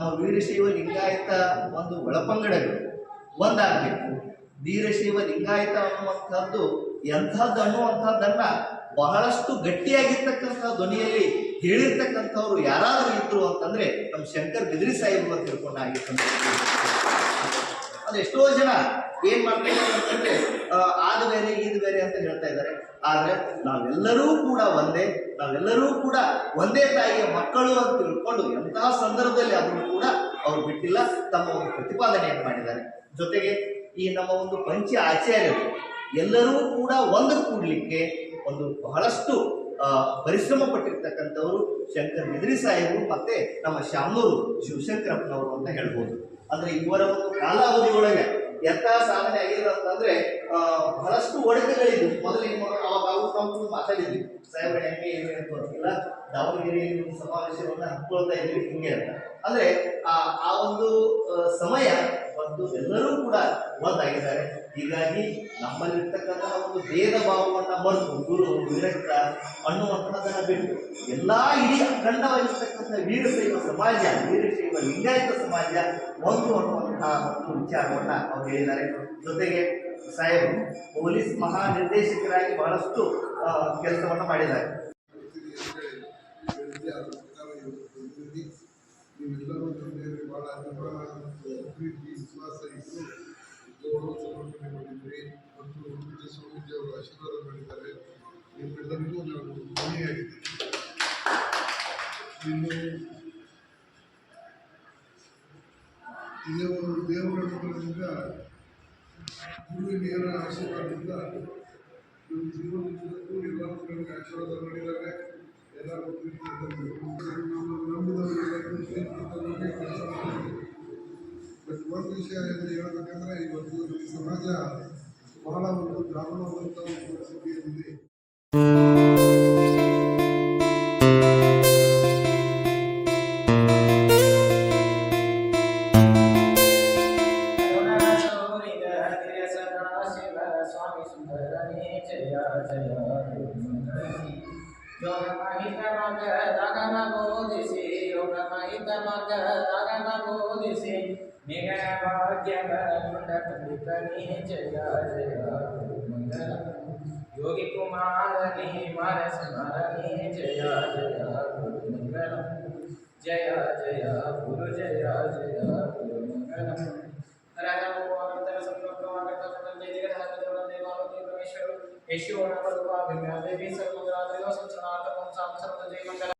ನಾವು ವೀರಶೈವ ಲಿಂಗಾಯತ ಒಂದು ಒಳಪಂಗಡಗಳು ಒಂದಾಗಬೇಕು. ವೀರಶೈವ ಲಿಂಗಾಯತ ಅನ್ನುವಂಥದ್ದು ಎಂಥದ್ದು ಅನ್ನುವಂಥದ್ದನ್ನ ಬಹಳಷ್ಟು ಗಟ್ಟಿಯಾಗಿರ್ತಕ್ಕಂಥ ಧ್ವನಿಯಲ್ಲಿ ಹೇಳಿರ್ತಕ್ಕಂಥವ್ರು ಯಾರಾದರೂ ಇದ್ರು ಅಂತಂದ್ರೆ ನಮ್ಮ ಶಂಕರ್ ಬಿದ್ರಿ ಸಾಹೇಬರು ಅಂತ ತಿಳ್ಕೊಂಡಾಗಿತ್ತು. ಅದು ಎಷ್ಟೋ ಜನ ಏನ್ ಮಾಡ್ತಾರೆ ಅಂತಂದ್ರೆ ಆದ ಬೇರೆ ಇದು ಬೇರೆ ಅಂತ ಹೇಳ್ತಾ ಇದ್ದಾರೆ. ಆದ್ರೆ ನಾವೆಲ್ಲರೂ ಕೂಡ ಒಂದೇ, ನಾವೆಲ್ಲರೂ ಕೂಡ ಒಂದೇ ತಾಯಿಯ ಮಕ್ಕಳು ಅಂತ ತಿಳ್ಕೊಂಡು ಎಂತಹ ಸಂದರ್ಭದಲ್ಲಿ ಆದರೂ ಕೂಡ ಅವ್ರು ಬಿಟ್ಟಿಲ್ಲ, ತಮ್ಮ ಒಂದು ಪ್ರತಿಪಾದನೆಯನ್ನು ಮಾಡಿದ್ದಾರೆ. ಜೊತೆಗೆ ಈ ನಮ್ಮ ಒಂದು ಪಂಚ ಆಚಾರ್ಯರು ಎಲ್ಲರೂ ಕೂಡ ಒಂದು ಕೂಡ್ಲಿಕ್ಕೆ ಒಂದು ಬಹಳಷ್ಟು ಪರಿಶ್ರಮ ಪಟ್ಟಿರ್ತಕ್ಕಂಥವ್ರು ಶಂಕರ್ ಬಿದ್ರಿ ಸಾಹೇಬರು ಮತ್ತೆ ನಮ್ಮ ಶಾಮನೂರು ಶಿವಶಂಕರಪ್ಪನವರು ಅಂತ ಹೇಳ್ಬೋದು. ಅಂದ್ರೆ ಇವರ ಒಂದು ಕಾಲಾವಧಿಯೊಳಗೆ ಎಂತ ಸಾಧನೆ ಆಗಿದೆ ಅಂತಂದ್ರೆ ಬಹಳಷ್ಟು ಒಡಕುಗಳಿದ್ವು. ಮೊದಲಿಗೆ ಅವಾಗ ನಾವು ಮಾತಾಡಿದ್ವಿ ಸಾಹೇಬ್ರ ಹೆಂಗೆ ಏನು ಅಂತ ಗೊತ್ತಿಲ್ಲ, ದಾವಣಗೆರೆಯಲ್ಲಿ ಒಂದು ಸಮಾವೇಶವನ್ನ ಹಮ್ಮಿಕೊಳ್ತಾ ಇದ್ವಿ ಹಿಂಗೆ ಅಂತ. ಅಂದ್ರೆ ಆ ಒಂದು ಸಮಯ ಒಂದು ಎಲ್ಲರೂ ಕೂಡ ಒಂದಾಗಿದ್ದಾರೆ. ಹೀಗಾಗಿ ನಮ್ಮಲ್ಲಿರ್ತಕ್ಕಂತಹ ಒಂದು ಭೇದ ಭಾವವನ್ನ ಮರೆತು ಗುರು ವಿರಕ್ತ ಅನ್ನುವಂಥದ್ದನ್ನ ಬಿಟ್ಟು ಎಲ್ಲಾ ಇಡೀ ಅಖಂಡವಾಗಿರ್ತಕ್ಕಂಥ ವೀರಶೈವ ಸಮಾಜ, ವೀರಶೈವ ಲಿಂಗಾಯತ ಸಮಾಜ ಒಂದು ಅನ್ನುವಂತಹ ಒಂದು ವಿಚಾರವನ್ನ ಅವ್ರು ಹೇಳಿದ್ದಾರೆ. ಜೊತೆಗೆ ಸಾಹೇಬರು ಪೊಲೀಸ್ ಮಹಾನಿರ್ದೇಶಕರಾಗಿ ಬಹಳಷ್ಟು ಕೆಲಸವನ್ನ ಮಾಡಿದ್ದಾರೆ. ವಿಶ್ವಾಸ ಇದ್ದು ಗೌರವ ಸಮರ್ಪಣೆ ಮಾಡಿದ್ರಿ ಮತ್ತು ಸ್ವಾಮೀಜಿ ಅವರು ಆಶೀರ್ವಾದ ಮಾಡಿದ್ದಾರೆ. ನಿಮ್ಮೆಲ್ಲರಿಗೂ ನಾನು ಧನ್ಯವಾಗಿದ್ದೀನಿ. ಇನ್ನು ಇದೇ ಒಂದು ದೇವರ ಮಕ್ಕಳಿಂದ ಗುರುವಿನ ಆಶೀರ್ವಾದದಿಂದ ನಮ್ಮ ಜೀವನಕ್ಕೂ ಎಲ್ಲ ಮಕ್ಕಳಿಗೆ ಆಶೀರ್ವಾದ ಮಾಡಿದ್ದಾರೆ. ಎಲ್ಲ ಮಕ್ಕಳಿಗೆ ಬಟ್ ಒಂದು ವಿಷಯ ಹೇಳ್ಬೇಕಂದ್ರೆ ಇವತ್ತು ಈ ಸಮಾಜ ಬಹಳ ಒಂದು ದಾರುಣವಾದಂಥ ಒಂದು ಪರಿಸ್ಥಿತಿಯಲ್ಲಿದೆ. योगी कुमारनी मार स्मरणी जय जय गुरु मंगलम जय जय गुरु जय जय गुरु मंगलम राजा भगवान संकल्प जय जगत देवालय परमेश्वर ईश्वर परमात्मा देवी सर्वग्राम संसार सर्व जय मंगल।